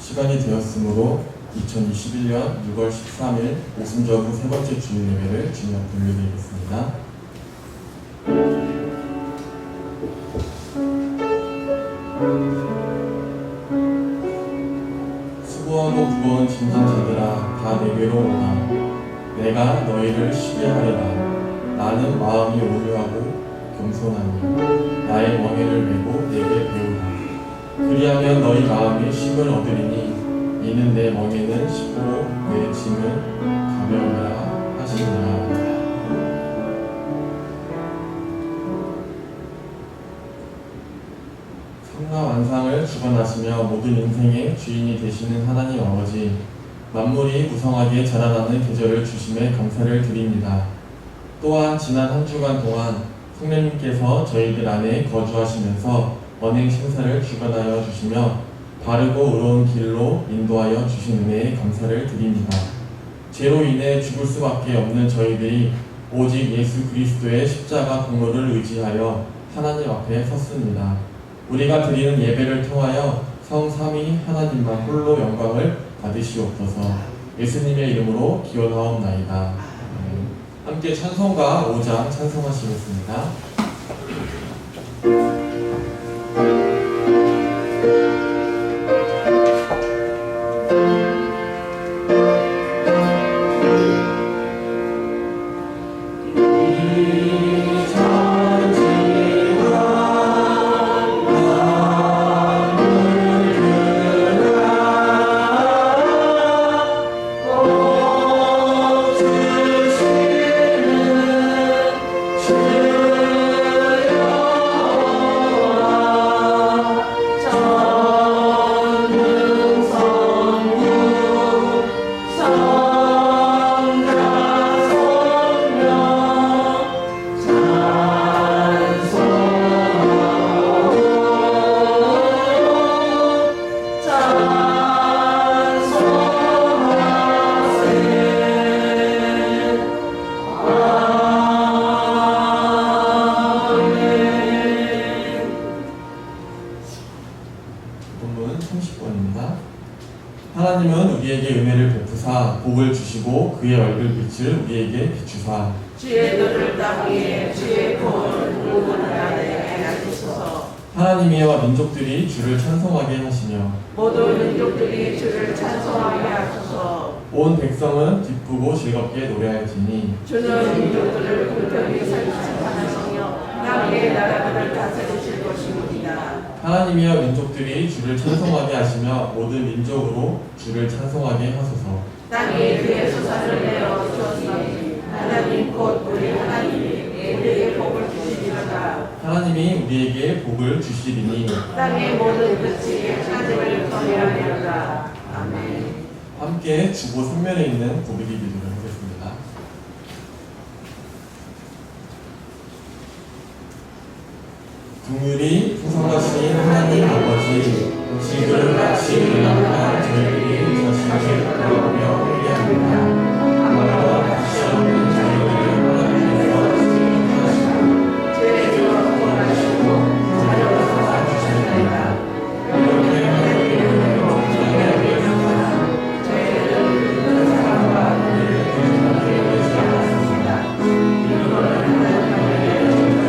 시간이 되었으므로 2021년 6월 13일 오순절후 세 번째 주일 예배를 주님 앞에 올려드리겠습니다. 수고하고 무거운 짐진 자들아 다 내게로 오라. 내가 너희를 쉬게 하리라. 나는 마음이 온유하고 겸손하니 나의 멍에를 메고 내게 배우라. 그리하면 너희 마음이 쉼을 얻으리니 이는 내 멍에는 쉽고 내 짐은 가벼우라 하시니라. 성나 완상을 주관하시며 모든 인생의 주인이 되시는 하나님 아버지, 만물이 무성하게 자라나는 계절을 주심에 감사를 드립니다. 또한 지난 한 주간 동안 성령님께서 저희들 안에 거주하시면서 언행 신사를 주관하여 주시며 바르고 의로운 길로 인도하여 주신 은혜에 감사를 드립니다. 죄로 인해 죽을 수밖에 없는 저희들이 오직 예수 그리스도의 십자가 공로를 의지하여 하나님 앞에 섰습니다. 우리가 드리는 예배를 통하여 성삼위 하나님만 홀로 영광을 받으시옵소서. 예수님의 이름으로 기원하옵나이다. 함께 찬송가 5장 찬송하시겠습니다. 하나님은 우리에게 은혜를 베푸사 복을 주시고 그의 얼굴빛을 우리에게 비추사 주의 눈을 따위에 주의 공을 구원하게 하소서. 하나님이여 민족들이 주를 찬송하게 하시며 모든 민족들이 주를 찬송하게 하소서. 온 백성은 기쁘고 즐겁게 노래할지니 주는 민족들을 불편히 살피시며 남의 나라들을 다스리실 것입니다. 하나님이여 민족들이 주를 찬송하게 하시며 모든 민족으로 주를 찬송하게 하소서. 땅이 그의 수산을 내어 주었으니 하나님 곧 우리 하나님이 우리에게 복을 주시리로다. 하나님이 우리에게 복을 주시리니 땅의 모든 끝이 하나님을 경외하리로다. 아멘. 함께 주보 삼면에 있는 고백의 기도를 하겠습니다. 긍휼이 풍성하신 하나님 아버지, 지금 같이 일어난 저희들이 자신을 돌아보며 회개합니다. 아무런 다시 없는 저희들을 하나님께서 지금하시고 죄에서 구원하시고 자녀로 삼아주셨나이다. 이렇게 하나님의 영광을 위해서 저희들은 그 사랑과 은혜를 거듭나게 되지 않았습니다. 이거는 하나님의 영광을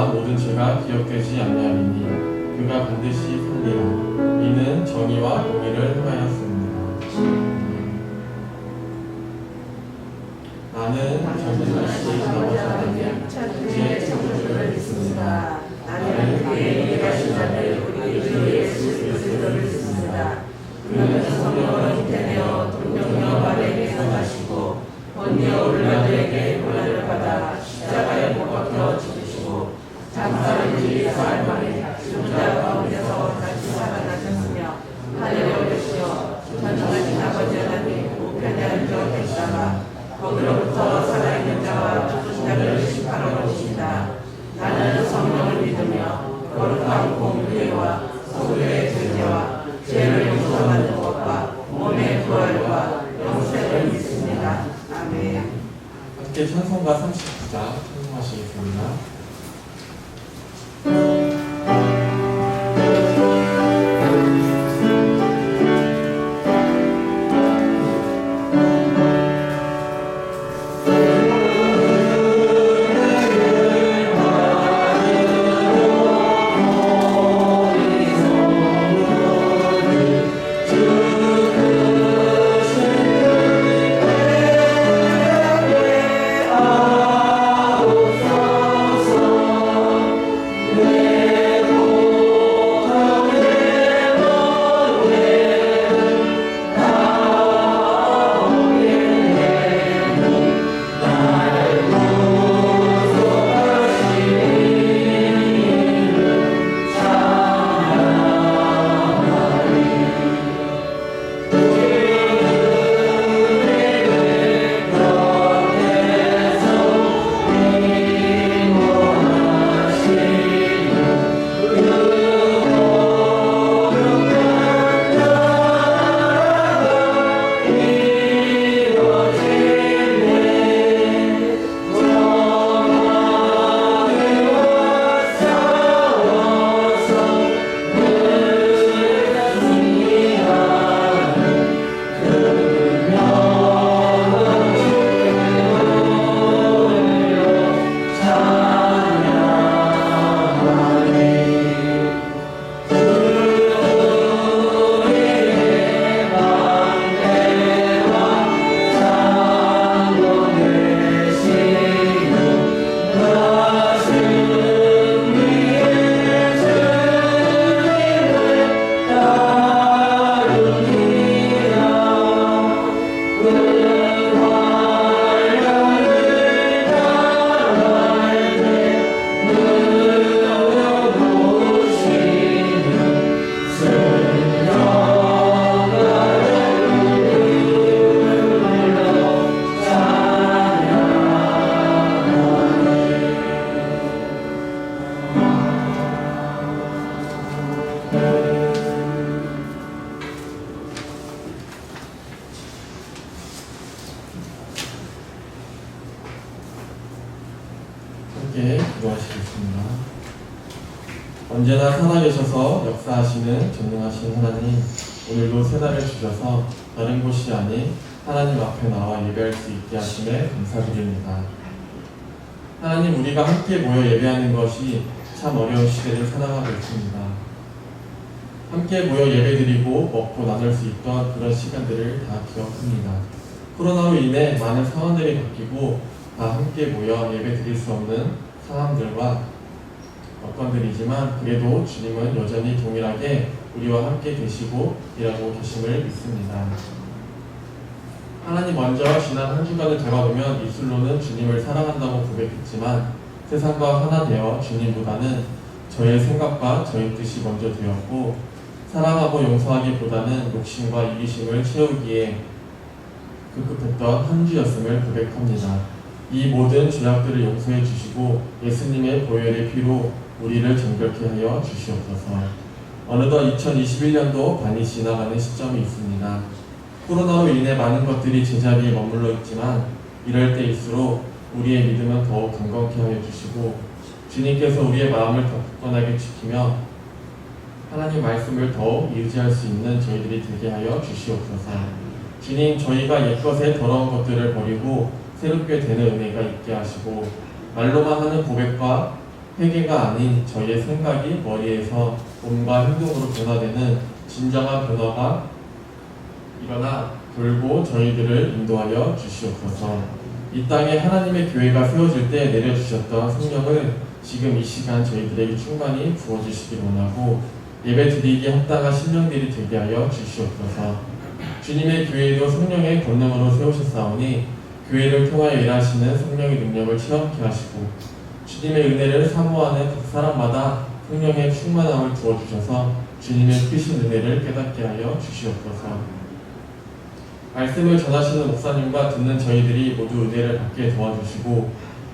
또한 모든 죄가 기억되지 아니하리니 그가 반드시 살리라. 이는 정의와 공의를 행하였습니다. 나는 전능하신 아버지 하나님 제 창조주를 믿습니다. 나는 그의 일하신 자를 우리 주 예수 그리스도를 믿습니다. 그는 성령으로 잉태되어 동정녀 마리아에게서 나시고 본디오 빌라도에게 고난을 받아 십자가에 못 박혀 죽으시고 장사를 지기 4일 만에 죽자 가운데서 다시 살아나셨으며 하늘에 오르시어 전능하신 아버지 하나님 우편에 앉아 계시다가 거기로부터 살아있는 자와 죽은 자를 심판하러 오신다. 나는 성령을 믿으며 거룩한 공의와 성도의 죄와 죄를 용서받는 것과 몸의 부활과 영생을 믿습니다. 아멘. 함께 찬송가 39장 찬송하시겠습니다. 함께 기도하시겠습니다. 언제나 살아계셔서 역사하시는 전능하신 하나님, 오늘도 새 날을 주셔서 다른 곳이 아닌 하나님 앞에 나와 예배할 수 있게 하심에 감사드립니다. 하나님, 우리가 함께 모여 예배하는 것이 참 어려운 시대를 살아가고 있습니다. 함께 모여 예배드리고 먹고 나눌 수 있던 그런 시간들을 다 기억합니다. 코로나로 인해 많은 상황들이 바뀌고 다 함께 모여 예배드릴 수 없는 상황들과 여건들이지만 그래도 주님은 여전히 동일하게 우리와 함께 계시고 일하고 계심을 믿습니다. 하나님, 먼저 지난 한 주간을 돌아보면 입술로는 주님을 사랑한다고 고백했지만 세상과 하나 되어 주님보다는 저의 생각과 저의 뜻이 먼저 되었고, 사랑하고 용서하기보다는 욕심과 이기심을 채우기에 급급했던 한 주였음을 고백합니다. 이 모든 죄악들을 용서해 주시고 예수님의 보혈의 피로 우리를 정결케 하여 주시옵소서. 어느덧 2021년도 반이 지나가는 시점이 있습니다. 코로나로 인해 많은 것들이 제자리에 머물러 있지만 이럴 때일수록 우리의 믿음은 더욱 강건케 하여 주시고 주님께서 우리의 마음을 더 굳건하게 지키며 하나님 말씀을 더욱 의지할 수 있는 저희들이 되게 하여 주시옵소서. 주님, 저희가 옛것의 더러운 것들을 버리고 새롭게 되는 은혜가 있게 하시고 말로만 하는 고백과 회개가 아닌 저희의 생각이 머리에서 몸과 행동으로 변화되는 진정한 변화가 일어나 돌고 저희들을 인도하여 주시옵소서. 이 땅에 하나님의 교회가 세워질 때 내려주셨던 성령을 지금 이 시간 저희들에게 충만히 부어주시길 원하고 예배 드리기 합당한 심령들이 되게 하여 주시옵소서. 주님의 교회도 성령의 권능으로 세우셨사오니 교회를 통하여 일하시는 성령의 능력을 체험케 하시고 주님의 은혜를 사모하는 각 사람마다 성령의 충만함을 부어주셔서 주님의 크신 은혜를 깨닫게 하여 주시옵소서. 말씀을 전하시는 목사님과 듣는 저희들이 모두 은혜를 받게 도와주시고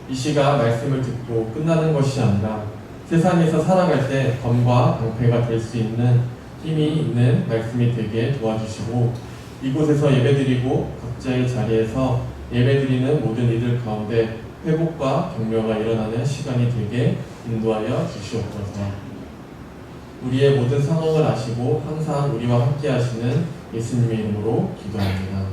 이 시간 말씀을 듣고 끝나는 것이 아니라 세상에서 살아갈 때 검과 방패가 될 수 있는 힘이 있는 말씀이 되게 도와주시고 이곳에서 예배드리고 각자의 자리에서 예배드리는 모든 이들 가운데 회복과 격려가 일어나는 시간이 되게 인도하여 주시옵소서. 우리의 모든 상황을 아시고 항상 우리와 함께 하시는 예수님의 이름으로 기도합니다.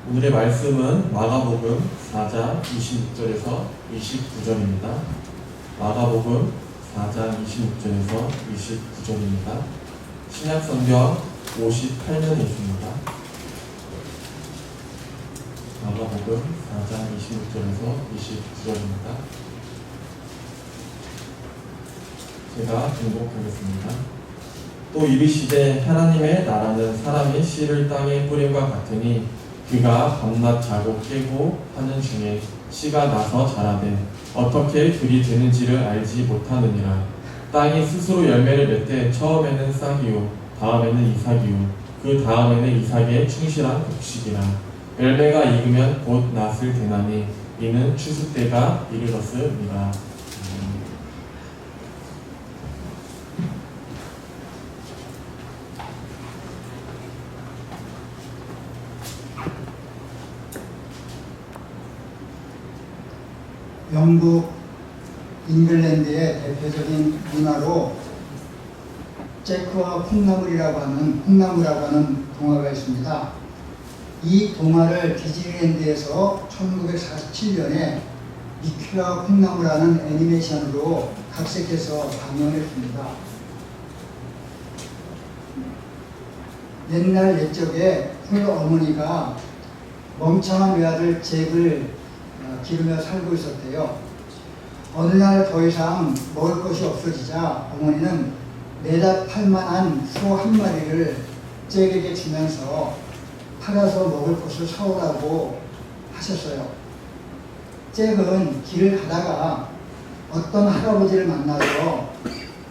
오늘의 말씀은 마가복음 4장 26절에서 29절입니다. 마가복음 4장 26절에서 29절입니다. 신약성경 58면에 있습니다. 마가복음 4장 26절에서 29절입니다. 제가 중독하겠습니다. 또 이르시되 하나님의 나라는 사람이 씨를 땅에 뿌림과 같으니 그가 밤낮 자고 깨고 하는 중에 씨가 나서 자라되 어떻게 들이 되는지를 알지 못하느니라. 땅이 스스로 열매를 맺되 처음에는 싹이요 다음에는 이삭이요 그 다음에는 이삭의 충실한 곡식이라. 열매가 익으면 곧 낫을 되나니 이는 추수 때가 이르렀음이라. 영국 잉글랜드의 대표적인 문화로 잭크와 콩나물이라고 하는 동화가 있습니다. 이 동화를 디즈니랜드에서 1947년에 미키와 콩나물하는 애니메이션으로 각색해서 방영했습니다. 옛날 옛적에 큰 어머니가 멍청한 외아들 잭을 기르며 살고 있었대요. 어느 날 더 이상 먹을 것이 없어지자 어머니는 내다 팔만한 소 한 마리를 잭에게 주면서 팔아서 먹을 것을 사오라고 하셨어요. 잭은 길을 가다가 어떤 할아버지를 만나서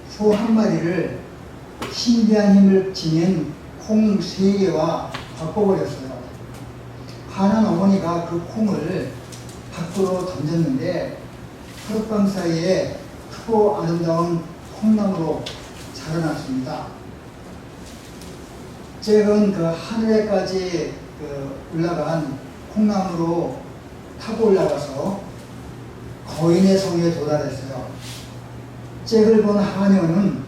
소 한 마리를 신비한 힘을 지닌 콩 3개와 바꿔버렸어요. 화난 어머니가 그 콩을 밖으로 던졌는데 하룻밤 사이에 크고 아름다운 콩나무로 자라났습니다. 잭은 그 하늘에까지 올라간 콩나무로 타고 올라가서 거인의 성에 도달했어요. 잭을 본 하녀는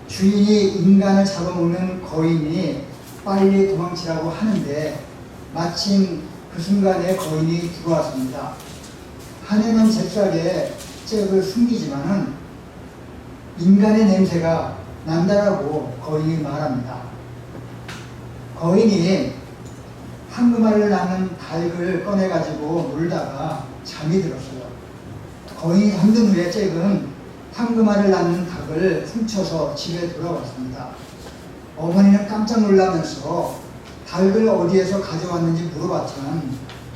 주인이 인간을 잡아먹는 거인이 빨리 도망치라고 하는데 마침 그 순간에 거인이 들어왔습니다. 하녀는 잽싸게 잭을 숨기지만은 인간의 냄새가 난다라고 거인이 말합니다. 거인이 황금알을 낳는 닭을 꺼내가지고 놀다가 잠이 들었어요. 거인이 잠든 후에 잭은 황금알을 낳는 닭을 훔쳐서 집에 돌아왔습니다. 어머니는 깜짝 놀라면서 닭을 어디에서 가져왔는지 물어봤지만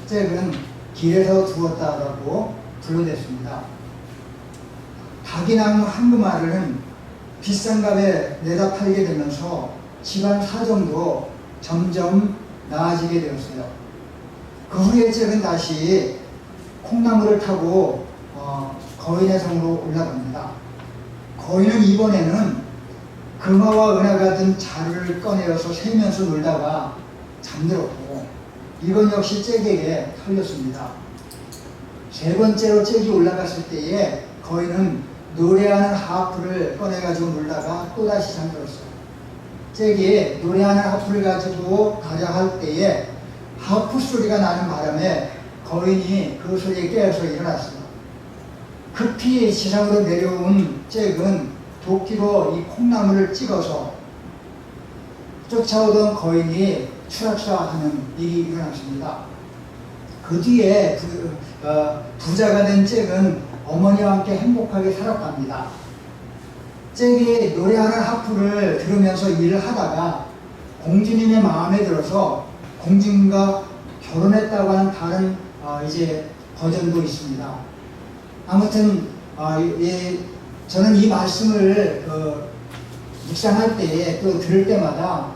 잭은 길에서 두었다라고 불러댔습니다. 닭이 낳은 황금알은 비싼 값에 내다 팔게 되면서 집안 사정도 점점 나아지게 되었어요. 그 후에 잭은 다시 콩나물을 타고 거인의 성으로 올라갑니다. 거인은 이번에는 금화와 은하가 든 자루를 꺼내어서 세면서 놀다가 잠들었고 이건 역시 잭에게 털렸습니다. 세 번째로 잭이 올라갔을 때에 거인은 노래하는 하프를 꺼내가지고 놀다가 또다시 잠들었어요. 잭이 노래하는 하프를 가지고 가려 할 때에 하프 소리가 나는 바람에 거인이 그 소리에 깨어서 일어났어요. 급히 지상으로 내려온 잭은 도끼로 이 콩나물을 찍어서 쫓아오던 거인이 추락사하는 일이 일어났습니다. 그 뒤에 부자가 된 잭은 어머니와 함께 행복하게 살았답니다. 잭이 노래하는 하프를 들으면서 일을 하다가 공주님의 마음에 들어서 공주님과 결혼했다고 하는 다른 이제 버전도 있습니다. 아무튼 저는 이 말씀을 묵상할 때에 또 들을 때마다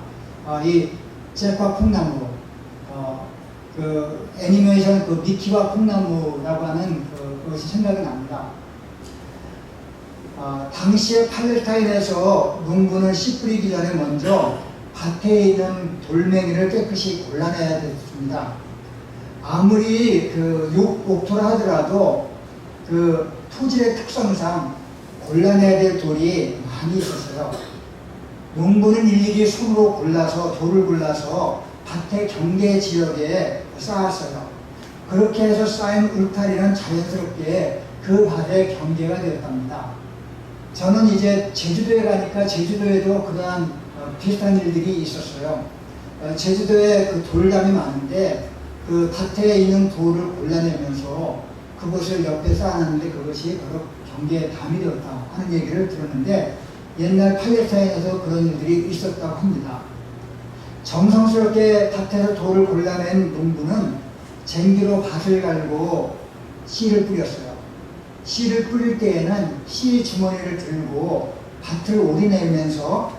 이 잭과 콩나무, 그 애니메이션 그 미키와 콩나무라고 하는 그것이 생각이 납니다. 당시에 팔레스타인에서 농부는 씨 뿌리기 전에 먼저 밭에 있는 돌멩이를 깨끗이 골라내야 됐습니다. 아무리 옥토라 하더라도 그 토질의 특성상 골라내야 될 돌이 많이 있었어요. 농부는 일일이 손으로 돌을 골라서 밭의 경계 지역에 쌓았어요. 그렇게 해서 쌓인 울타리는 자연스럽게 그 밭의 경계가 되었답니다. 저는 이제 제주도에 가니까 제주도에도 그러한 비슷한 일들이 있었어요. 제주도에 그 돌담이 많은데 그 밭에 있는 돌을 골라내면서 그것을 옆에 쌓아놨는데 그것이 바로 경계의 담이 되었다 하는 얘기를 들었는데 옛날 팔레스타인에서 그런 일들이 있었다고 합니다. 정성스럽게 밭에서 돌을 골라낸 농부는 쟁기로 밭을 갈고 씨를 뿌렸어요. 씨를 뿌릴 때에는 씨 주머니를 들고 밭을 오리내면서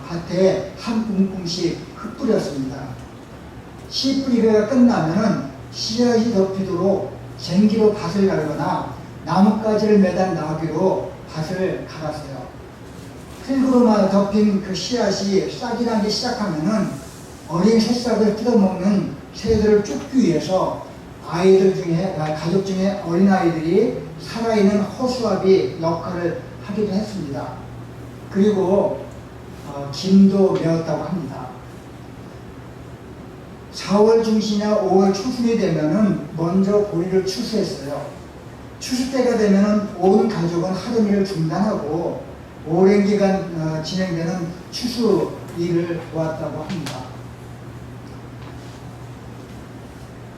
밭에 한 움큼씩 흩뿌렸습니다. 씨 뿌리기가 끝나면은 씨앗이 덮이도록 쟁기로 밭을 갈거나 나뭇가지를 매단 나귀로 밭을 갈았어요. 흙으로만 덮인 그 씨앗이 싹이 나기 시작하면은 어린 새싹을 뜯어먹는 새들을 쫓기 위해서 가족 중에 어린아이들이 살아있는 허수아비 역할을 하기도 했습니다. 그리고 김도 메었다고 합니다. 4월 중순이나 5월 초순이 되면은 먼저 보리를 추수했어요. 추수 때가 되면은 온 가족은 하던 일을 중단하고 오랜 기간 진행되는 추수 일을 도왔다고 합니다.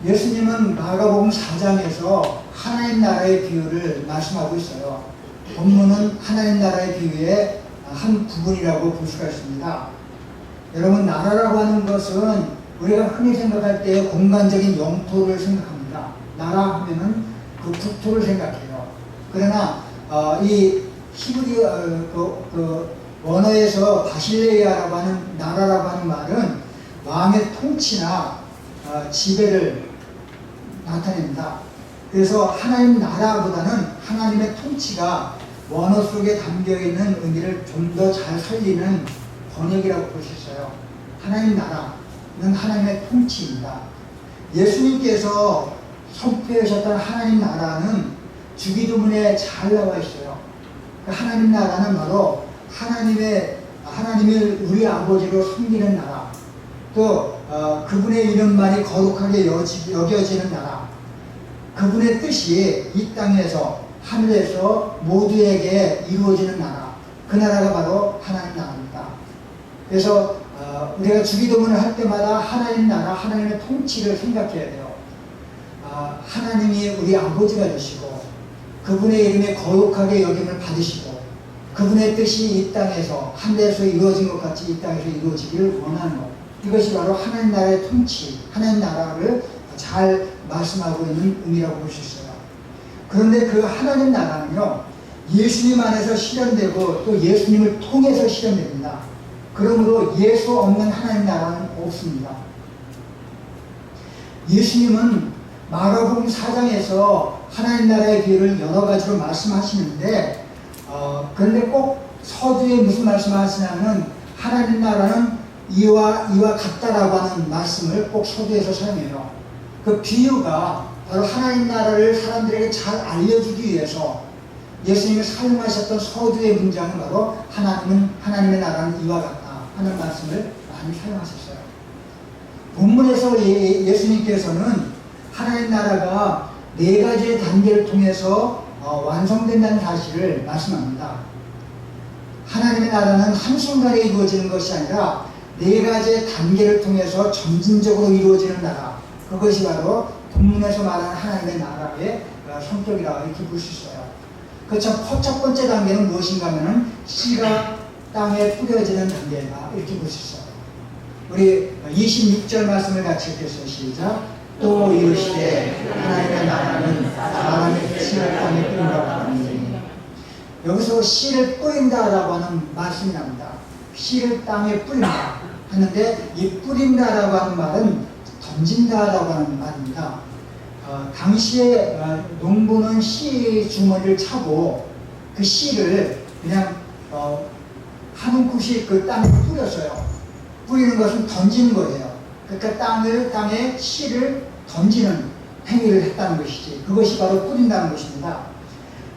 예수님은 마가복음 4장에서 하나님 나라의 비유를 말씀하고 있어요. 본문은 하나님 나라의 비유의 한 부분이라고 볼 수가 있습니다. 여러분, 나라라고 하는 것은 우리가 흔히 생각할 때 공간적인 영토를 생각합니다. 나라 하면은 그 국토를 생각해요. 그러나 이 히브리 원어에서 바실레이아라고 하는 나라라고 하는 말은 왕의 통치나 지배를 나타냅니다. 그래서 하나님 나라보다는 하나님의 통치가 원어 속에 담겨있는 의미를 좀 더 잘 살리는 번역이라고 볼 수 있어요. 하나님 나라는 하나님의 통치입니다. 예수님께서 선포하셨던 하나님 나라는 주기도문에 잘 나와 있어요. 하나님 나라는 바로 하나님을 우리 아버지로 섬기는 나라, 또 그분의 이름만이 거룩하게 여겨지는 나라, 그분의 뜻이 이 땅에서 하늘에서 모두에게 이루어지는 나라, 그 나라가 바로 하나님 나라입니다. 그래서 우리가 주기도문을 할 때마다 하나님 나라, 하나님의 통치를 생각해야 돼요. 하나님이 우리 아버지가 되시고 그분의 이름에 거룩하게 여김을 받으시고 그분의 뜻이 이 땅에서 하늘에서 이루어진 것 같이 이 땅에서 이루어지기를 원하는 것, 이것이 바로 하나님 나라의 통치, 하나님 나라를 잘 말씀하고 있는 의미라고 볼 수 있어요. 그런데 그 하나님 나라는요, 예수님 안에서 실현되고 또 예수님을 통해서 실현됩니다. 그러므로 예수 없는 하나님 나라는 없습니다. 예수님은 마가복음 4장에서 하나님 나라의 비유를 여러 가지로 말씀하시는데 그런데 꼭 서두에 무슨 말씀을 하시냐면 하나님 나라는 이와 같다라고 하는 말씀을 꼭 서두에서 사용해요. 그 비유가 바로 하나님 나라를 사람들에게 잘 알려주기 위해서 예수님이 사용하셨던 서두의 문장은 바로 하나님의 나라는 이와 같다 하는 말씀을 많이 사용하셨어요. 본문에서 예수님께서는 하나님 나라가 네 가지의 단계를 통해서 완성된다는 사실을 말씀합니다. 하나님의 나라는 한순간에 이루어지는 것이 아니라 네 가지의 단계를 통해서 점진적으로 이루어지는 나라, 그것이 바로 본문에서 말하는 하나님의 나라의 성격이라고 이렇게 볼 수 있어요. 그 첫 번째 단계는 무엇인가 하면은 씨가 땅에 뿌려지는 단계다 이렇게 볼 수 있어요. 우리 26절 말씀을 같이 읽겠어요. 시작. 또 이르시되 하나님의 나라는 사람의 씨를 땅에 뿌린다고 하니, 여기서 씨를 뿌린다라고 하는 말씀이 납니다. 씨를 땅에 뿌린다 하는데 이 뿌린다라고 하는 말은 던진다라고 하는 말입니다. 당시에 농부는 씨 주머니를 차고 그 씨를 그냥 한 움큼씩 그 땅에 뿌렸어요. 뿌리는 것은 던지는 거예요. 그러니까 땅에 씨를 던지는 행위를 했다는 것이지, 그것이 바로 뿌린다는 것입니다.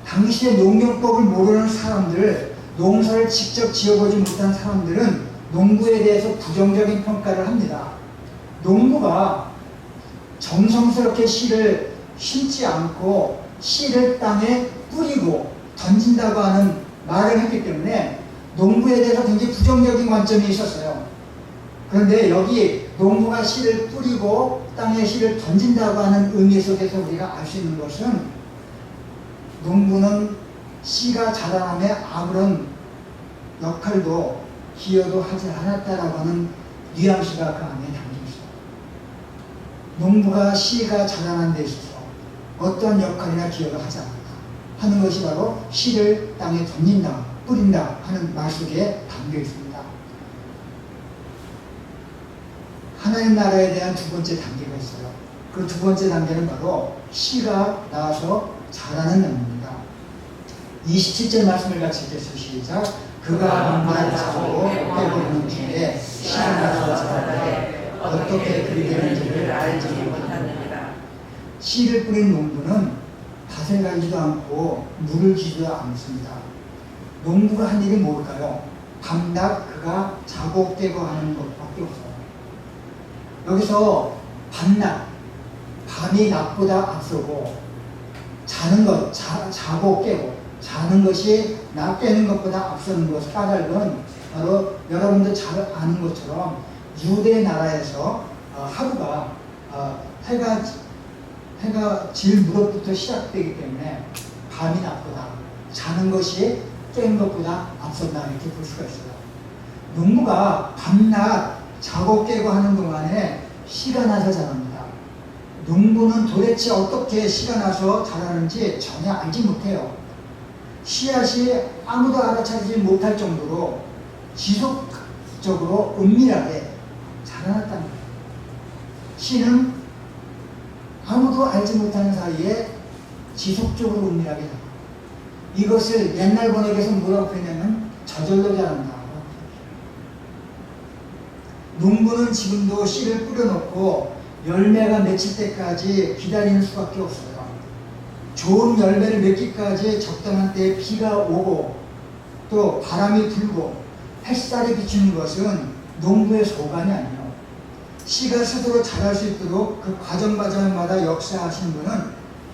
당시에 농경법을 모르는 사람들, 농사를 직접 지어보지 못한 사람들은 농부에 대해서 부정적인 평가를 합니다. 농부가 정성스럽게 씨를 심지 않고 씨를 땅에 뿌리고 던진다고 하는 말을 했기 때문에 농부에 대해서 굉장히 부정적인 관점이 있었어요. 그런데 여기 농부가 씨를 뿌리고 땅에 씨를 던진다고 하는 의미 속에서 우리가 알 수 있는 것은 농부는 씨가 자라남에 아무런 역할도 기여도 하지 않았다라고 하는 뉘앙스가 그 안에 담겨 있어요. 농부가 씨가 자라난 데 있어서 어떤 역할이나 기여도 하지 않았다 하는 것이 바로 씨를 땅에 던진다, 뿌린다 하는 말 속에 담겨 있습니다. 하나님 나라에 대한 두 번째 단계가 있어요. 그 두 번째 단계는 바로 씨가 나와서 자라는 단계입니다. 27절 말씀을 같이 읽겠습니다. 시작. 그가 만나를 자고 빼고는 중에 씨가 나서 자라되 어떻게 그리 되는지를 알지 못하느니라. 씨를 뿌린 농부는 밭을 갈지도 않고 물을 주지도 않습니다. 농부가 한 일이 뭘까요? 밤낮 그가 자고 깨고 하는 것밖에 없어요. 여기서 밤낮, 밤이 낮보다 앞서고 자는 것, 자고 깨고 자는 것이 낮 깨는 것보다 앞서는 것, 까닭은 바로 여러분들 잘 아는 것처럼 유대 나라에서 하루가 해가 질 무렵부터 시작되기 때문에 밤이 낮보다 자는 것이 깬 것보다 앞선다 이렇게 볼 수가 있어요. 농부가 밤낮 자고 깨고 하는 동안에 씨가 나서 자랍니다. 농부는 도대체 어떻게 씨가 나서 자라는지 전혀 알지 못해요. 씨앗이 아무도 알아차리지 못할 정도로 지속적으로 은밀하게 자라났다는 거예요. 씨는 아무도 알지 못하는 사이에 지속적으로 은밀하게 자라. 이것을 옛날 번역에서 뭐라고 표현하면 저절로 자란다. 농부는 지금도 씨를 뿌려놓고 열매가 맺힐 때까지 기다리는 수밖에 없어요. 좋은 열매를 맺기까지 적당한 때에 비가 오고 또 바람이 불고 햇살이 비추는 것은 농부의 소관이 아니에요. 씨가 스스로 자랄 수 있도록 그 과정마다 역사하신 분은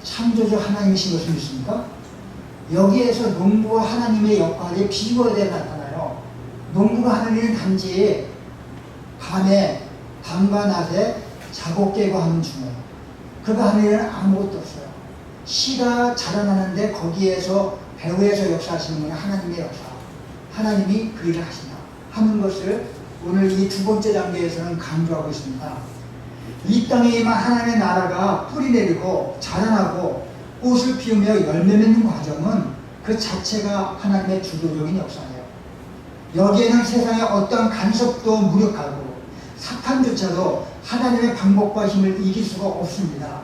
창조주 하나님이신 것을 믿습니까? 여기에서 농부와 하나님의 역할이 비교되어 나타나요. 농부가 하는 일은 단지 밤에 밤과 낮에 자고 깨고 하는 중에 그가 하는 일은 아무것도 없어요. 씨가 자라나는데 거기에서 배후에서 역사하시는 분은 하나님의 역사, 하나님이 그 일을 하신다 하는 것을 오늘 이 두 번째 단계에서는 강조하고 있습니다. 이 땅에 임한 하나님의 나라가 뿌리 내리고 자라나고 꽃을 피우며 열매 맺는 과정은 그 자체가 하나님의 주도적인 역사예요. 여기에는 세상의 어떠한 간섭도 무력하고 사탄조차도 하나님의 방법과 힘을 이길 수가 없습니다.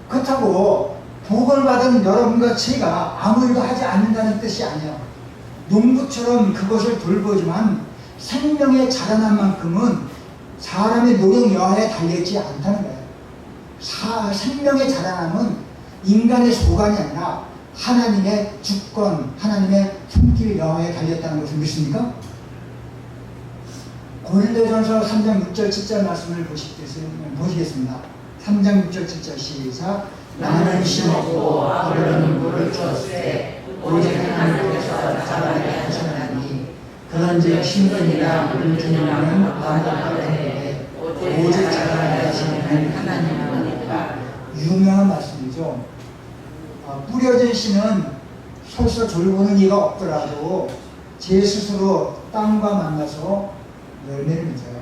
그렇다고 복을 받은 여러분과 제가 아무 일도 하지 않는다는 뜻이 아니에요. 농부처럼 그것을 돌보지만 생명의 자라난 만큼은 사람의 노력 여하에 달려있지 않다는 거예요. 생명의 자라남은 인간의 소관이 아니라 하나님의 주권, 하나님의 손길 여하에 달렸다는 것을 믿습니까? 고린도전서 3장 6절 7절 말씀을 보시겠습니다. 3장 6절 7절 시작. 나는 심었고 아버지는 물을 주었으되 오직 하나님께서 자라게 하셨나니 그런즉 심근이나 물을 주는 이는 아무것도 오직 자라게 하시는 하나님뿐이니라. 유명한 말씀이죠. 뿌려진 씨는 설사 돌보는 이가 없더라도 제 스스로 땅과 만나서 열매를 맺어요.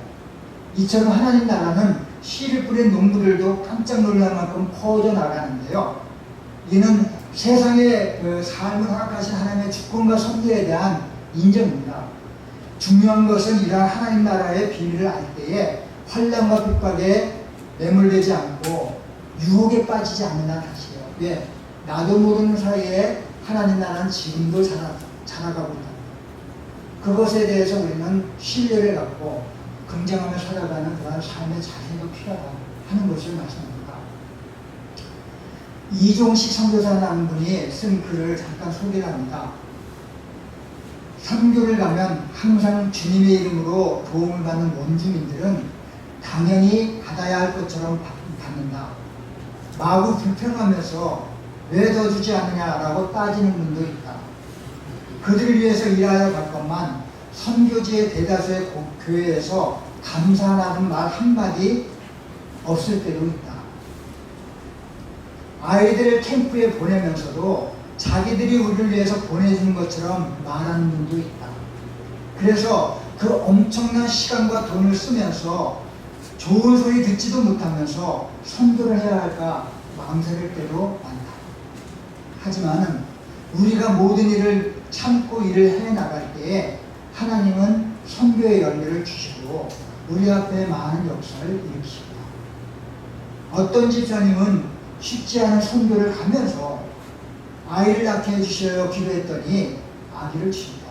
이처럼 하나님 나라는 씨를 뿌린 농부들도 깜짝 놀랄 만큼 퍼져 나가는데요. 이는 세상의 그 삶을 허락하신 하나님의 주권과 선교에 대한 인정입니다. 중요한 것은 이러한 하나님 나라의 비밀을 알 때에 환난과 핍박에 매몰되지 않고 유혹에 빠지지 않는다는 사실이에요. 왜? 나도 모르는 사이에 하나님 나라는 지금도 자라가고 있다. 그것에 대해서 우리는 신뢰를 갖고 긍정하며 살아가는 그런 삶의 자세도 필요하다 하는 것을 말씀합니다. 이종식 선교사라는 분이 쓴 글을 잠깐 소개를 합니다. 선교를 가면 항상 주님의 이름으로 도움을 받는 원주민들은 당연히 받아야 할 것처럼 받는다. 마구 불평하면서 왜 더 주지 않느냐라고 따지는 분도 있다. 그들을 위해서 일하여 갈 것만 선교지의 대다수의 교회에서 감사하다는 말 한마디 없을 때도 있다. 아이들을 캠프에 보내면서도 자기들이 우리를 위해서 보내주는 것처럼 말하는 분도 있다. 그래서 그 엄청난 시간과 돈을 쓰면서 좋은 소리 듣지도 못하면서 선교를 해야 할까 마음새를 때도 많다. 하지만 우리가 모든 일을 참고 일을 해나갈 때에 하나님은 선교의 열매를 주시고 우리 앞에 많은 역사를 일으키십니다. 어떤 집사님은 쉽지 않은 선교를 가면서 아이를 낳게 해주셔요 기도했더니 아기를 주십니다.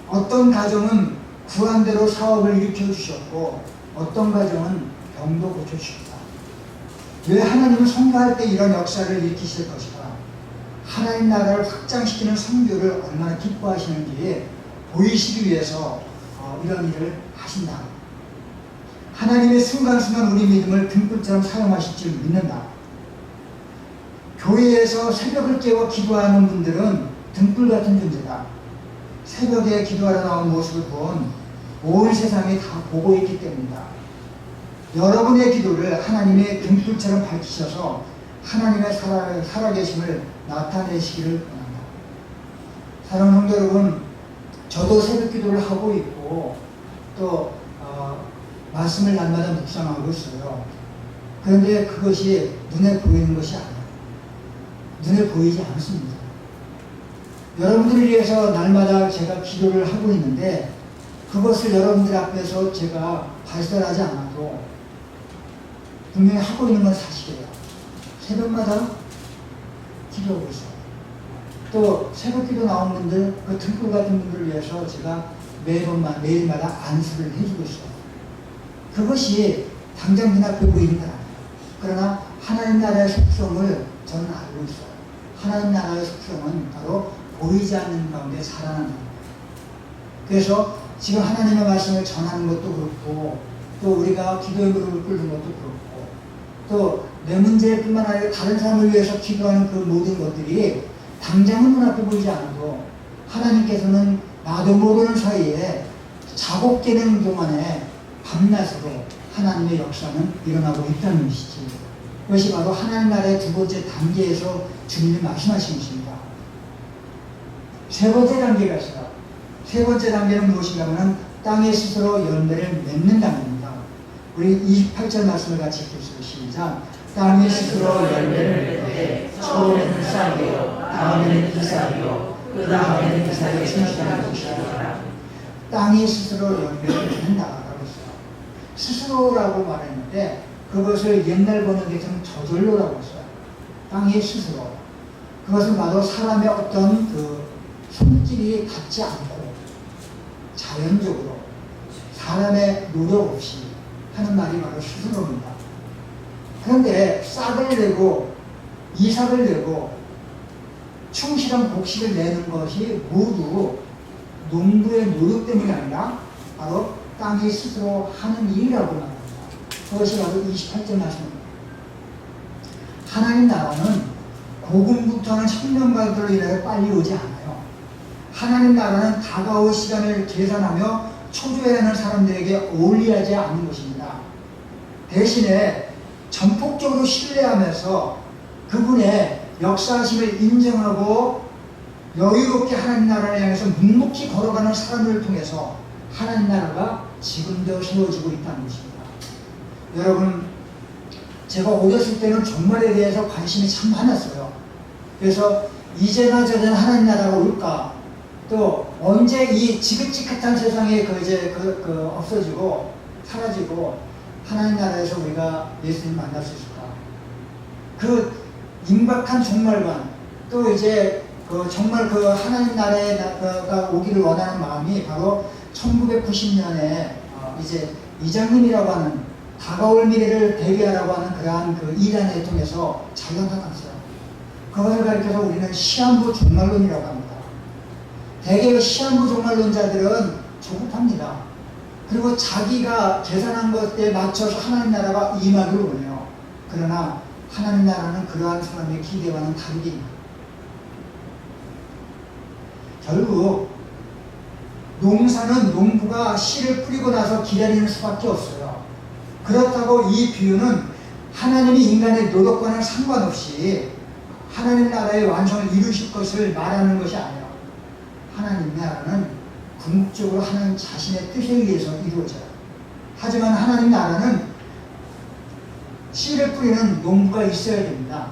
어떤 가정은 구한 대로 사업을 일으켜 주셨고 어떤 가정은 병도 고쳐주십니다. 왜 하나님은 선교할 때 이런 역사를 일으키실 것인가? 하나님 나라를 확장시키는 선교를 얼마나 기뻐하시는지 보이시기 위해서 이런 일을 하신다. 하나님의 순간순간 우리 믿음을 등불처럼 사용하실 줄 믿는다. 교회에서 새벽을 깨워 기도하는 분들은 등불 같은 존재다. 새벽에 기도하러 나온 모습을 본 온 세상이 다 보고 있기 때문이다. 여러분의 기도를 하나님의 등불처럼 밝히셔서 하나님의 살아계심을 나타내시기를 원합니다. 사랑하는 성도 여러분, 저도 새벽 기도를 하고 있고 또 말씀을 날마다 묵상하고 있어요. 그런데 그것이 눈에 보이는 것이 아니에요. 눈에 보이지 않습니다. 여러분들을 위해서 날마다 제가 기도를 하고 있는데 그것을 여러분들 앞에서 제가 발설하지 않아도 분명히 하고 있는 건 사실이에요. 새벽마다 기도하고 있어요. 또 새벽 기도 나온 분들, 그 등불 같은 분들을 위해서 제가 매일마다 안수를 해주고 있어요. 그것이 당장 눈앞에 보이는 건 아니에요. 그러나 하나님 나라의 속성을 저는 알고 있어요. 하나님 나라의 속성은 바로 보이지 않는 가운데 살아나는 거예요. 그래서 지금 하나님의 말씀을 전하는 것도 그렇고 또 우리가 기도의 무릎을 꿇는 것도 그렇고 또 내 문제뿐만 아니라 다른 사람을 위해서 기도하는 그 모든 것들이 당장은 눈앞에 보이지 않아도 하나님께서는 나도 모르는 사이에 작업 깨는 동안에 밤낮으로 하나님의 역사는 일어나고 있다는 것이지. 그것이 바로 하나님 나라의 두 번째 단계에서 주님이 말씀하신 것입니다. 세 번째 단계가 있어요. 세 번째 단계는 무엇인가 하면 땅에 스스로 열매를 맺는 단계입니다. 우리 28절 말씀을 같이 읽겠습니다. 시작. 땅에 스스로 열매를 맺되 처음에는 싹이요 다음에는 이삭이요 그 다음에는 이삭의 충실한 것이라. 땅이 스스로 열매를 맺는다라고 했어요. 스스로라고 말했는데 그것을 옛날 번역에서는 저절로라고 했어요. 땅이 스스로. 그것은 바로 사람의 어떤 그 손길이 닿지 않고 자연적으로 사람의 노력 없이 하는 말이 바로 스스로입니다. 그런데 싹을 내고 이삭을 내고 충실한 곡식을 내는 것이 모두 농부의 노력 때문이 아니라 바로 땅이 스스로 하는 일이라고 말합니다. 그것이 바로 28절 말씀입니다. 하나님 나라는 고군분투하는 천년가들로 인하여 빨리 오지 않아요. 하나님 나라는 다가올 시간을 계산하며 초조해하는 사람들에게 어울리하지 않는 것입니다. 대신에 전폭적으로 신뢰하면서 그분의 역사하심을 인정하고 여유롭게 하나님 나라를 향해서 묵묵히 걸어가는 사람들을 통해서 하나님 나라가 지금도 세워지고 있다는 것입니다. 여러분, 제가 어렸을 때는 종말에 대해서 관심이 참 많았어요. 그래서 이제나 저제나 하나님 나라가 올까, 또 언제 이 지긋지긋한 세상이 없어지고 사라지고 하나님 나라에서 우리가 예수님 만날 수 있을까? 그 임박한 종말관, 또 이제 정말 하나님 나라가 오기를 원하는 마음이 바로 1990년에 이제 이장님이라고 하는 다가올 미래를 대비하라고 하는 그러한 이단을 통해서 잘 나타났어요. 그것을 가리켜서 우리는 시한부 종말론이라고 합니다. 대개 시한부 종말론자들은 조급합니다. 그리고 자기가 계산한 것에 맞춰서 하나님 나라가 임하기를 원해요. 그러나 하나님 나라는 그러한 사람의 기대와는 다르게 결국 농사는 농부가 씨를 뿌리고 나서 기다리는 수밖에 없어요. 그렇다고 이 비유는 하나님이 인간의 노력과는 상관없이 하나님 나라의 완성을 이루실 것을 말하는 것이 아니에요. 하나님 나라는 궁극적으로 하나님 자신의 뜻에 의해서 이루어져요. 하지만 하나님 나라는 씨를 뿌리는 농부가 있어야 됩니다.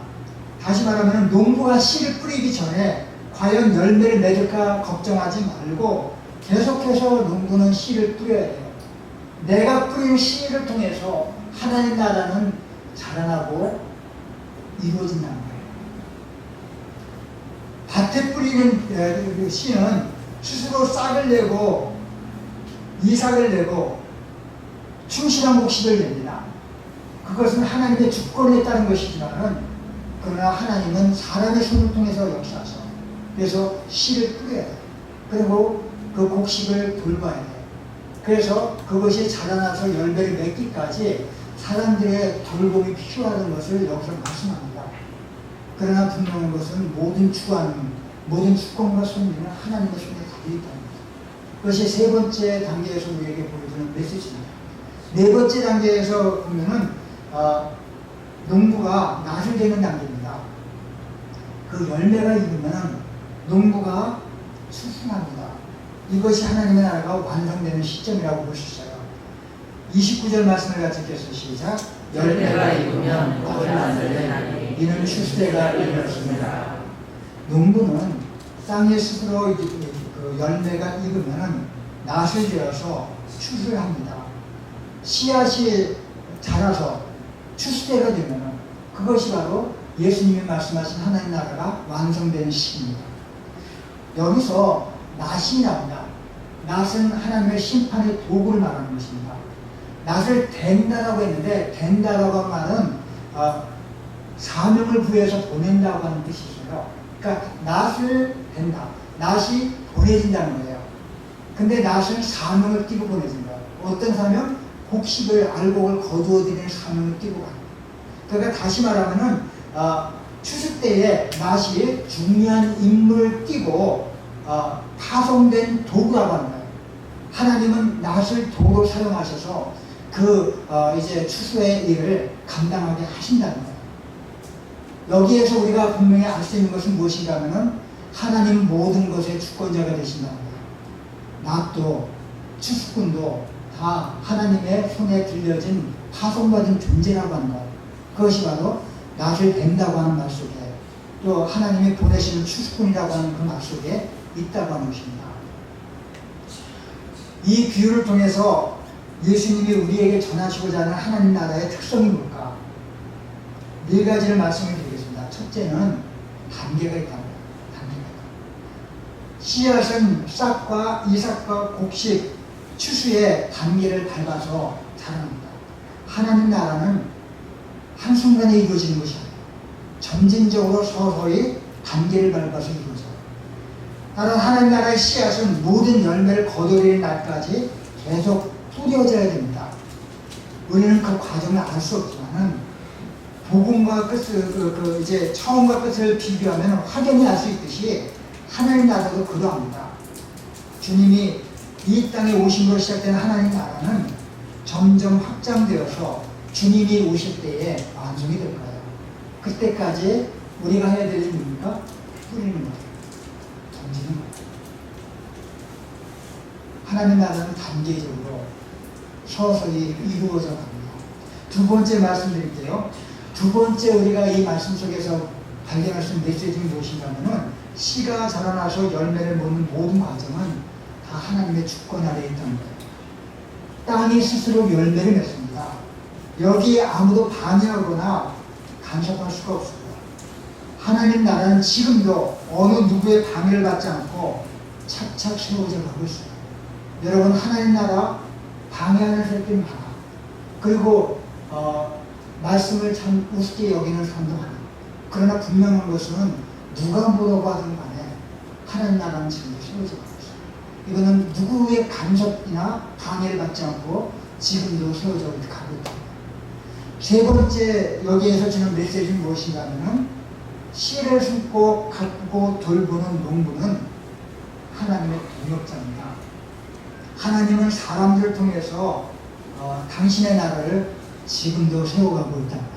다시 말하면 농부가 씨를 뿌리기 전에 과연 열매를 맺을까 걱정하지 말고 계속해서 농부는 씨를 뿌려야 돼요. 내가 뿌린 씨를 통해서 하나님 나라는 자라나고 이루어진다는 거예요. 밭에 뿌리는 씨는 스스로 싹을 내고 이삭을 내고 충실한 곡식을 냅니다. 그것은 하나님의 주권에 따른 것이지만은 그러나 하나님은 사람의 손을 통해서 역사하셔. 그래서 씨를 뿌려야 돼. 그리고 그 곡식을 돌봐야 돼. 그래서 그것이 자라나서 열매를 맺기까지 사람들의 돌봄이 필요하다는 것을 여기서 말씀합니다. 그러나 분명한 것은 모든 주권과 손님은 하나님의 손에 달려 있다는 것. 그것이 세 번째 단계에서 우리에게 보여주는 메시지입니다. 네 번째 단계에서 보면은 농부가 낫을 되는 단계입니다. 그 열매가 익으면 농부가 추수합니다. 이것이 하나님의 나라가 완성되는 시점이라고 볼 수 있어요. 29절 말씀을 같이 읽겠습니다. 시작. 열매가 익으면 거를 만들려나니 이는 추수때가 이르렀습니다. 농부는 땅에 스스로 그 열매가 익으면 낫을 지어서 추수를 합니다. 씨앗이 자라서 추수때가 되면 그것이 바로 예수님이 말씀하신 하나님 나라가 완성되는 시기입니다. 여기서 낫이 나옵니다. 낫은 하나님의 심판의 도구를 말하는 것입니다. 낫을 된다라고 했는데 된다라고 하는 말은 사명을 부여해서 보낸다고 하는 뜻이 있어요. 그러니까 낫을 된다. 낫이 보내진다는 거예요. 근데 낫은 사명을 띠고 보내진다. 어떤 사명? 곡식을 알곡을 거두어들이는 사명을 띠고 가는 거예요. 그러니까 다시 말하면은 추수 때에 낫이 중요한 임무를 띠고 파송된 도구라고 하는 거예요. 하나님은 낫을 도구로 사용하셔서 이제 추수의 일을 감당하게 하신다는 거예요. 여기에서 우리가 분명히 알 수 있는 것은 무엇인가 하면은 하나님 모든 것의 주권자가 되신다는 거예요. 낫도 추수꾼도 다 하나님의 손에 들려진 파송받은 존재라고 하는 거예요. 그것이 바로 낫을 댄다고 하는 말 속에 또 하나님이 보내시는 추수꾼이라고 하는 그 말 속에 있다고 하는 것입니다. 이 비유를 통해서 예수님이 우리에게 전하시고자 하는 하나님 나라의 특성이 뭘까? 네 가지를 말씀을 드리겠습니다. 첫째는 단계가 있다는 거예요. 단계가 있다. 씨앗은 싹과 이삭과 곡식, 추수의 단계를 밟아서 자랍니다. 하나님 나라는 한순간에 이루어지는 것이 아니에요. 점진적으로 서서히 단계를 밟아서 이루어져요. 따라 하나님 나라의 씨앗은 모든 열매를 거두리는 날까지 계속 뿌려져야 됩니다. 우리는 그 과정을 알 수 없지만은 복음과 끝을 이제 처음과 끝을 비교하면 확연히 알 수 있듯이 하나님 나라도 그러합니다. 주님이 이 땅에 오심으로 시작된 하나님 나라는 점점 확장되어서 주님이 오실 때에 완성이 될 거예요. 그때까지 우리가 해야 될 일은 뭡니까? 뿌리는 거예요. 던지는 거예요. 하나님 나라는 단계적으로 서서히 이루어져 갑니다. 두 번째 말씀드릴게요. 두 번째 우리가 이 말씀 속에서 발견할 수 있는 메시지는 무엇인가 하면은 씨가 자라나서 열매를 맺는 모든 과정은 다 하나님의 주권 아래에 있다는 거예요. 땅이 스스로 열매를 맺습니다. 여기에 아무도 방해하거나 간섭할 수가 없습니다. 하나님 나라는 지금도 어느 누구의 방해를 받지 않고 착착 세워져 가고 있어요. 여러분, 하나님 나라 방해하는 사람들이 많아. 그리고 말씀을 참 우습게 여기는 사람도 많아. 그러나 분명한 것은 누가 뭐라고 하든 간에 하나님 나라는 지금도 세워져 가고 있어요. 이거는 누구의 간섭이나 방해를 받지 않고 지금도 세워져 가고 있다. 세 번째 여기에서 주는 메시지는 무엇인가 하면 씨를 심고 가꾸고 돌보는 농부는 하나님의 동역자입니다. 하나님은 사람들을 통해서 당신의 나라를 지금도 세워가고 있다는 거예요.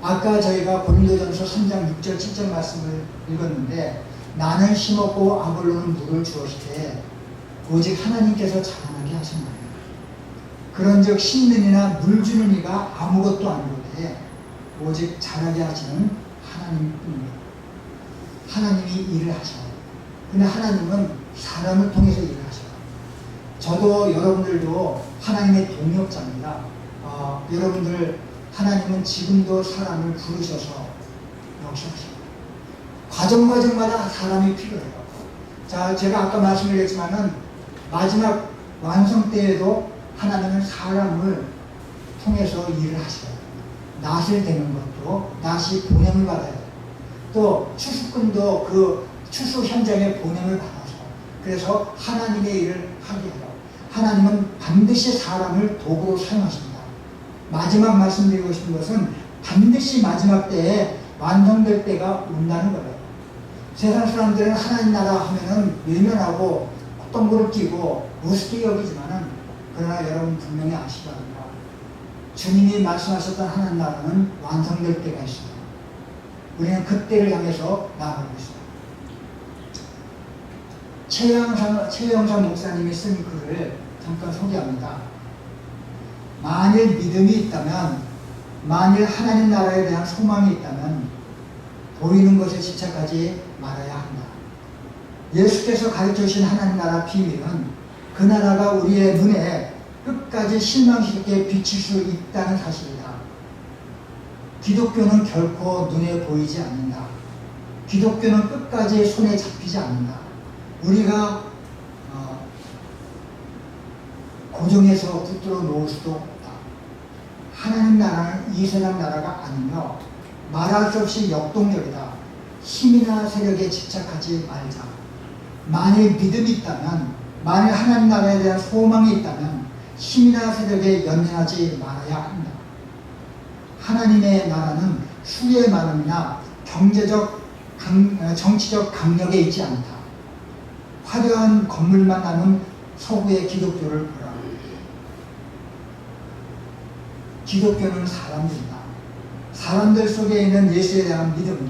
아까 저희가 고린도전서 3장 6절 7절 말씀을 읽었는데 나는 심었고 아볼로는 물을 주었을 때 오직 하나님께서 자라나게 하신 거예요. 그런즉 심는 이나 물 주는 이가 아무것도 아니거든 오직 자라게 하시는 하나님뿐입니다. 하나님이 일을 하셔요. 근데 하나님은 사람을 통해서 일을 하셔요. 저도 여러분들도 하나님의 동역자입니다. 여러분들 하나님은 지금도 사람을 부르셔서 역사하십니다. 과정마다 사람이 필요해요. 자, 제가 아까 말씀드렸지만은 마지막 완성 때에도 하나님은 사람을 통해서 일을 하셔요. 낫을 대는 것도 낫이 보냄을 받아요. 또 추수꾼도 그 추수 현장에 보냄을 받아서 그래서 하나님의 일을 하게 해요. 하나님은 반드시 사람을 도구로 사용하십니다. 마지막 말씀드리고 싶은 것은 반드시 마지막 때에 완성될 때가 온다는 거예요. 세상 사람들은 하나님 나라 하면은 외면하고 콧동굴을 끼고 우습게 여기지만은 그러나 여러분 분명히 아시기 바랍니다. 주님이 말씀하셨던 하나님 나라는 완성될 때가 있습니다. 우리는 그때를 향해서 나아가고 있습니다. 최영삼 목사님이 쓴 글을 잠깐 소개합니다. 만일 믿음이 있다면, 만일 하나님 나라에 대한 소망이 있다면 보이는 것에 집착하지 말아야 한다. 예수께서 가르쳐주신 하나님 나라 비밀은 그 나라가 우리의 눈에 끝까지 실망스럽게 비칠 수 있다는 사실이다. 기독교는 결코 눈에 보이지 않는다. 기독교는 끝까지 손에 잡히지 않는다. 우리가 고정해서 붙들어 놓을 수도 없다. 하나님 나라는 이 세상 나라가 아니며 말할 수 없이 역동적이다. 힘이나 세력에 집착하지 말자. 만일 믿음이 있다면, 만일 하나님 나라에 대한 소망이 있다면 힘이나 세력에 연연하지 말아야 한다. 하나님의 나라는 수의 많음이나 정치적 강력에 있지 않다. 화려한 건물만 남은 서구의 기독교를 보라. 기독교는 사람들이다. 사람들 속에 있는 예수에 대한 믿음,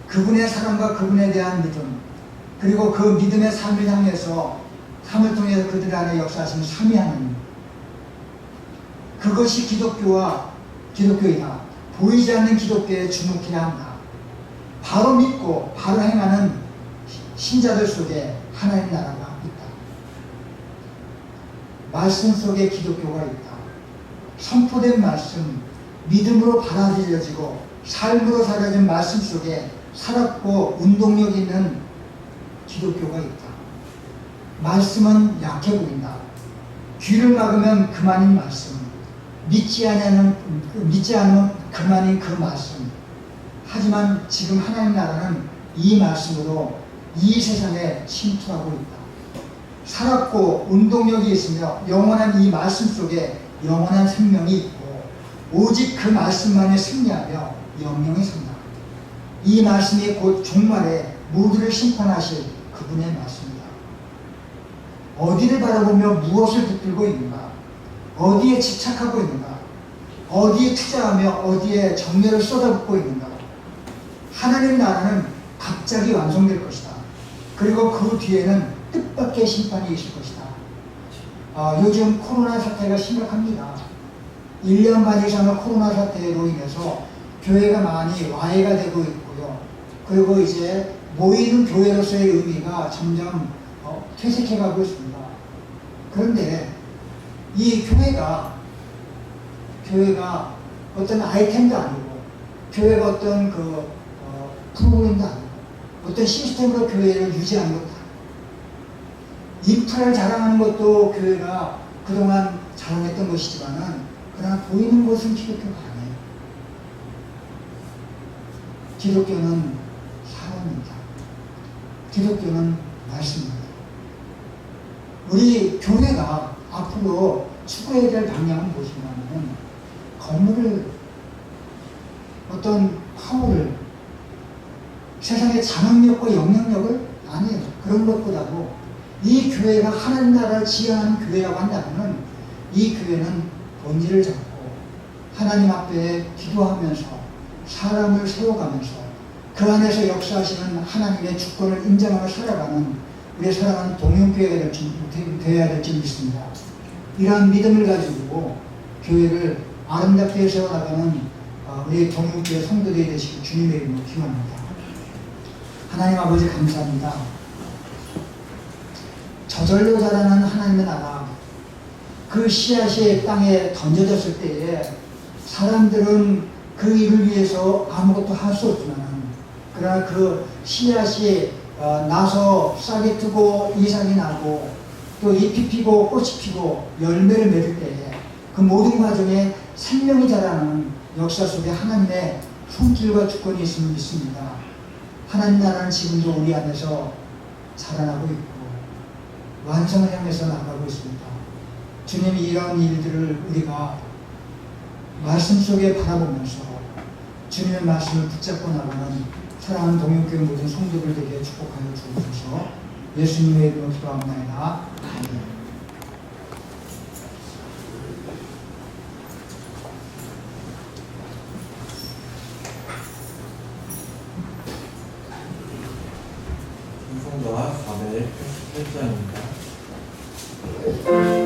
그분의 사랑과 그분에 대한 믿음, 그리고 그 믿음의 삶을 향해서 삶을 통해서 그들 안에 역사하시는 삼위 하나님, 그것이 기독교이다. 보이지 않는 기독교에 주목해야 한다. 바로 믿고 바로 행하는 신자들 속에 하나님 나라가 있다. 말씀 속에 기독교가 있다. 선포된 말씀, 믿음으로 받아들여지고 삶으로 살아진 말씀 속에 살았고 운동력 있는 기독교가 있다. 말씀은 약해 보인다. 귀를 막으면 그만인 말씀, 믿지 않으면 그만인 그 말씀. 하지만 지금 하나님 나라는 이 말씀으로 이 세상에 침투하고 있다. 살았고 운동력이 있으며 영원한 이 말씀 속에 영원한 생명이 있고 오직 그 말씀만에 승리하며 영영이 산다. 이 말씀이 곧 종말에 모두를 심판하실 그분의 말씀이다. 어디를 바라보며 무엇을 붙들고 있는가? 어디에 집착하고 있는가? 어디에 투자하며 어디에 정열을 쏟아붓고 있는가? 하나님 나라는 갑자기 완성될 것이다. 그리고 그 뒤에는 뜻밖의 심판이 있을 것이다. 요즘 코로나 사태가 심각합니다. 1년 반 이상의 코로나 사태로 인해서 교회가 많이 와해가 되고 있고요. 그리고 이제 모이는 교회로서의 의미가 점점 퇴색해가고 있습니다. 그런데 이 교회가 어떤 아이템도 아니고, 교회가 어떤 프로그램도 아니고, 어떤 시스템으로 교회를 유지하는 것도 아니고, 인프라를 자랑하는 것도 교회가 그동안 자랑했던 것이지만은, 그러나 보이는 것은 기독교가 아니에요. 기독교는 사랑입니다. 기독교는 말씀입니다. 우리 교회가 앞으로 추구해야 될 방향은 무엇이냐면, 건물을, 어떤 파워를, 세상의 장악력과 영향력을 아니에요. 그런 것보다도 이 교회가 하나님 나라를 지향하는 교회라고 한다면 이 교회는 본질을 잡고 하나님 앞에 기도하면서 사람을 세워가면서 그 안에서 역사하시는 하나님의 주권을 인정하며 살아가는 우리의 사랑하는 동행교회가 되어야 될 줄 믿습니다. 이러한 믿음을 가지고 교회를 아름답게 세워나가는 우리 동행교회 성도들이 되시길 주님의 이름으로 기원합니다. 하나님 아버지 감사합니다. 저절로 자라는 하나님의 나라, 그 씨앗이 땅에 던져졌을 때에 사람들은 그 일을 위해서 아무것도 할 수 없지만, 그러나 그 씨앗이 나서 싹이 트고 이삭이 나고 또 잎이 피고 꽃이 피고 열매를 맺을 때에 그 모든 과정에 생명이 자라는 역사 속에 하나님의 손길과 주권이 있음을 믿습니다. 하나님 나라는 지금도 우리 안에서 자라나고 있고 완성을 향해서 나가고 있습니다. 주님이 이런 일들을 우리가 말씀 속에 바라보면서 주님의 말씀을 붙잡고 나가는 사랑하는 동행교회 모든 성도들 되게 축복하여 주옵소서. 예수님의 이름으로 기도합니다. 아멘. 찬송가 488장입니다. 예수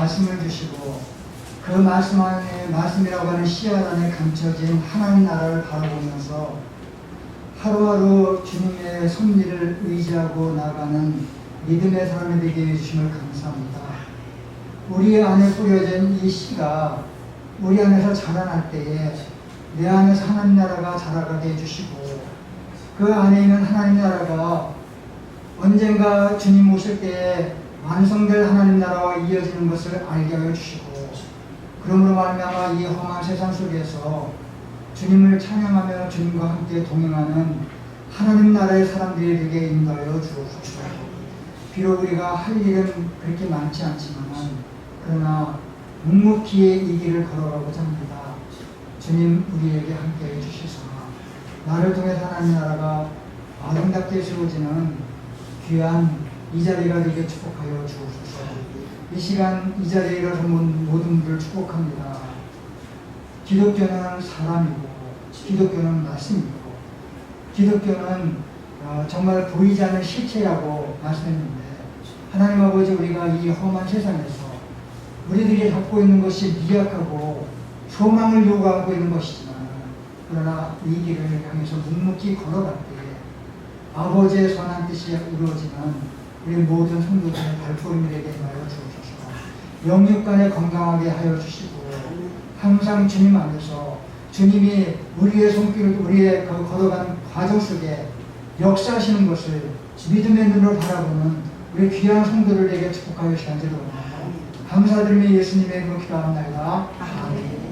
말씀을 주시고 그 말씀 안에 말씀이라고 하는 씨앗 안에 감춰진 하나님 나라를 바라보면서 하루하루 주님의 섭리를 의지하고 나가는 믿음의 사람이 되게 해주심을 감사합니다. 우리 안에 뿌려진 이 씨가 우리 안에서 자라날 때에 내 안에서 하나님 나라가 자라가게 해주시고 그 안에 있는 하나님 나라가 언젠가 주님 오실 때에 완성될 하나님 나라와 이어지는 것을 알게 하여 주시고 그러므로 말미암아 이 험한 세상 속에서 주님을 찬양하며 주님과 함께 동행하는 하나님 나라의 사람들이 되게 인도하여 주옵소서. 비록 우리가 할 일은 그렇게 많지 않지만 그러나 묵묵히 이 길을 걸어가고자 합니다. 주님 우리에게 함께 해주시사 나를 통해 하나님 나라가 아름답게 세워지는 귀한 이 자리가 되게 축복하여 주옵소서. 이 시간 이 자리에 일어서 모든 분들 축복합니다. 기독교는 사람이고 기독교는 말씀이고 기독교는 정말 보이지 않는 실체라고 말씀했는데 하나님 아버지 우리가 이 험한 세상에서 우리들이 갖고 있는 것이 미약하고 소망을 요구하고 있는 것이지만 그러나 이 길을 향해서 묵묵히 걸어갈 때에 아버지의 선한 뜻이 이루어지는 우리 모든 성도들의 발걸음이 되게 하여 주옵소서. 영육간에 건강하게 하여 주시고 항상 주님 안에서 주님이 우리의 손길을 우리의 그 걸어가는 과정 속에 역사하시는 것을 믿음의 눈으로 바라보는 우리 귀한 성도들에게 축복하여 시간제로 감사드리며 예수님의 이름으로 기도합니다. 아멘.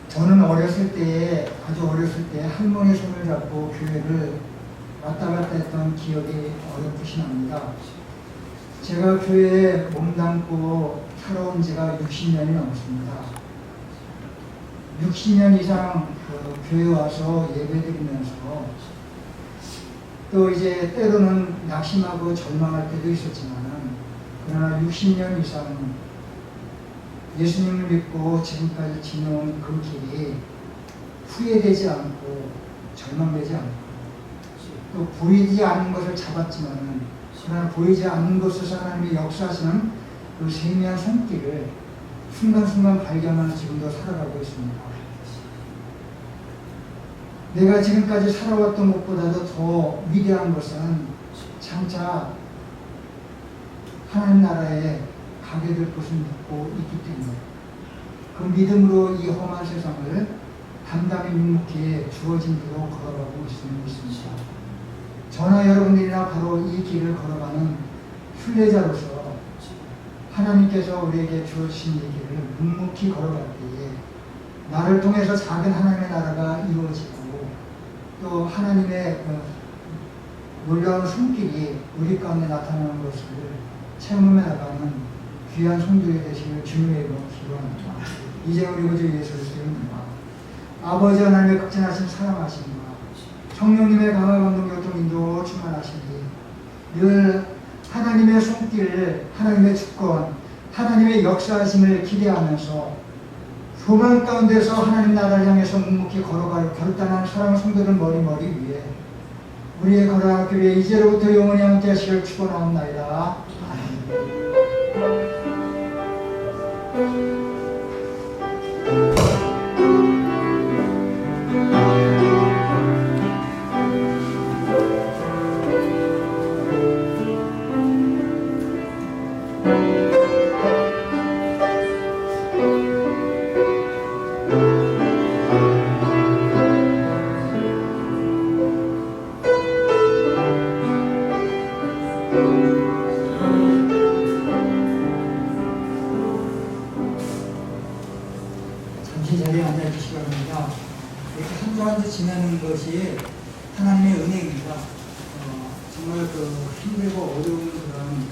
저는 어렸을 때에 아주 어렸을 때 할머니 손을 잡고 교회를 왔다 갔다 했던 기억이 어렴풋이 납니다. 제가 교회에 몸담고 살아온 지가 60년이 넘습니다. 60년 이상 그 교회 와서 예배드리면서 또 이제 때로는 낙심하고 절망할 때도 있었지만 그러나 60년 이상 예수님을 믿고 지금까지 지내온 그 길이 후회되지 않고 절망되지 않고 또 보이지 않는 것을 잡았지만 그러나 보이지 않는 곳에서 하나님이 역사하시는 그 세미한 손길을 순간순간 발견하는 지금도 살아가고 있습니다. 내가 지금까지 살아왔던 것보다도 더 위대한 것은 장차 하나님 나라에 가게 될 것을 믿고 있기 때문에 그 믿음으로 이 험한 세상을 담담히 묵묵히 주어진 대로 걸어가고 있습니다. 저나 여러분들이나 바로 이 길을 걸어가는 순례자로서 하나님께서 우리에게 주어진 이 길을 묵묵히 걸어갈 때에 나를 통해서 작은 하나님의 나라가 이루어지고 또 하나님의 놀라운 손길이 우리 가운데 나타나는 것을 체험해 나가는 귀한 성도들이 되시길 주님의 이름으로 기도합니다. 이제 우리 구주 예수 그리스도의 은혜와 아버지 하나님의 극진하신 사랑하심과 성령님의 강한 감동 교통 인도 충만하시니 늘 하나님의 손길, 하나님의 주권, 하나님의 역사하심을 기대하면서 소망 가운데서 하나님 나라를 향해서 묵묵히 걸어갈 결단한 사랑 성도들 머리 위에 우리의 걸어갈 길에 이제로부터 영원히 함께 하시길 축원하옵나이다. 잠시 자리에 앉아주시기 바랍니다. 이렇게 한 주 한 주 지나는 것이 하나님의 은혜입니다. 정말 힘들고 어려운 그런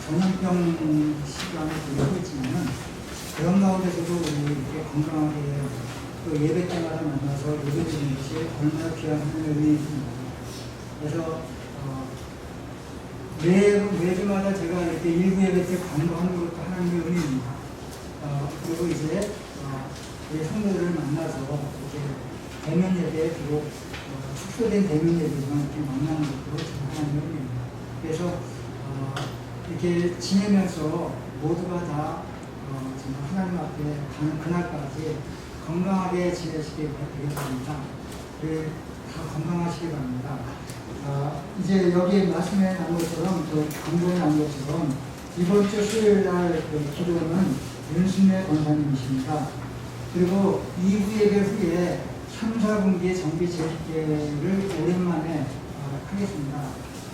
전염병 시간을 보내고 있지만 그런 가운데서도 우리 이렇게 건강하게 또 예배 때마다 만나서 예배 드리는 것이 얼마나 귀한 하나님의 은혜입니다. 그래서 매주마다 제가 이렇게 일부 예배 때 광고하는 것도 하나님의 은혜입니다. 그리고 이제 우리 성도들을 만나서 이렇게 대면 예배, 비록 축소된 대면 예배지만 이렇게 만나는 것도 하나님의 은혜입니다. 그래서 이렇게 지내면서 모두가 다 정말 하나님 앞에 가는 그날까지 건강하게 지내시기 바랍니다. 다 건강하시기 바랍니다. 이제 여기 말씀에 나온 것처럼, 강조에 나온 것처럼, 이번 주 수요일 날 기도는 윤순례 권사님이십니다. 그리고 2부 예배 후에 3, 4분기의 정비 재집계를 오랜만에 하겠습니다.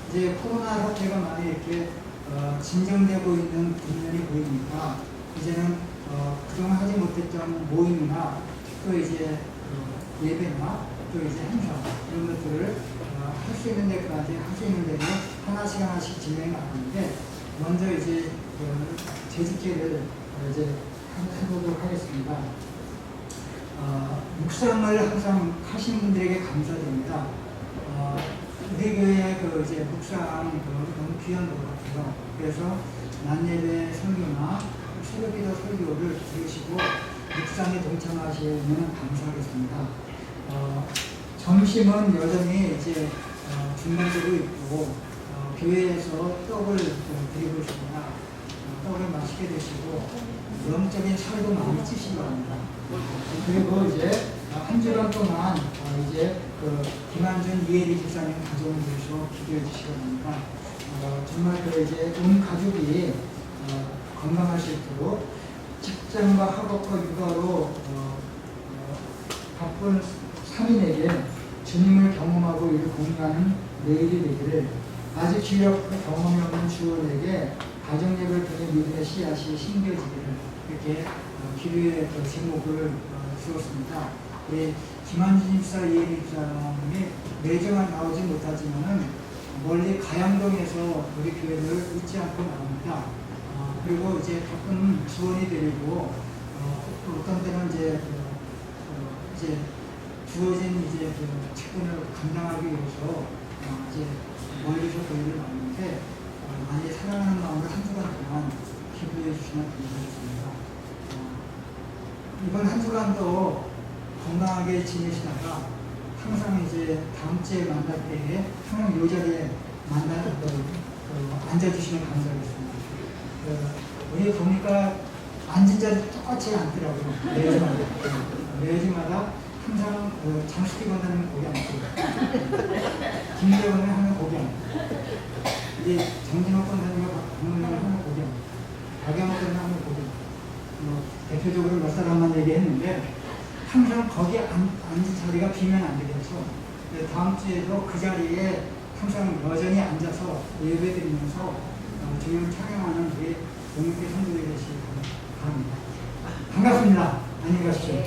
이제 코로나 사태가 많이 이렇게 진정되고 있는 국면이 보이니까 이제는 그동안 하지 못했던 모임이나 또 이제 예배나 또 이제 행사 이런 것들을 할 수 있는 데까지 할 수 있는 대로 하나씩 진행해 나가는데 먼저 이제 재집계를 이제 해보도록 하겠습니다. 묵상을 항상 하시는 분들에게 감사드립니다. 우리 교회 이제 묵상 너무 귀한 것 같아요. 그래서 낮예배 설교나 새벽기도 설교를 들으시고 묵상에 동참하시면 감사하겠습니다. 점심은 여전히 이제 준비되고 있고 교회에서 떡을 드리고 있습니다. 떡을 맛있게 드시고 영적인 살도 많이 찌시기 바랍니다. 그리고 이제 한 주간 동안 이제 김한준 이혜리 집사님 가정을 위해서 기도해 주시기 바랍니다. 정말 이제 온 가족이 건강할 수 있도록 직장과 학업과 육아로 바쁜 3인에게 주님을 경험하고 이를 공유하는 내일이 되기를, 아직 주력 경험이 없는 주원에게 가정예배를 통해 믿음의 씨앗이 심겨지기를, 이렇게 기도의 제목을 주었습니다. 김한준 집사, 이혜리 집사님이 매주만 나오지 못하지만은 멀리 가양동에서 우리 교회를 잊지 않고 나옵니다. 그리고 이제 가끔 지원이 되고 어떤 때는 이제 주어진 이제 책임을 감당하기 위해서 이제 멀리서 교회를 나오는데 많이 사랑하는 마음으로 한 주간 동안 기도해 주시면 감사하겠습니다. 이번 한 주간도 건강하게 지내시다가 항상 이제 다음 주에 만날 때에 항상 이 자리에 앉아주시면 감사하겠습니다. 우리 보니까 앉은 자리 똑같이 앉더라고요. 매주마다 항상 장수기 권사님은 거기 앉고 김대원을 하면 거기 앉고 이제 정진호 권사님과 박문을 하면 거기 앉고 박영호 권사님 하면 거기 앉고 대표적으로 몇 사람만 얘기했는데 항상 거기 앉은 자리가 비면 안 되겠죠. 다음 주에도 그 자리에 항상 여전히 앉아서 예배드리면서 주님을 찬양하는 우리 용기 성도들이 되시기 바랍니다. 반갑습니다. 안녕히 가십시오.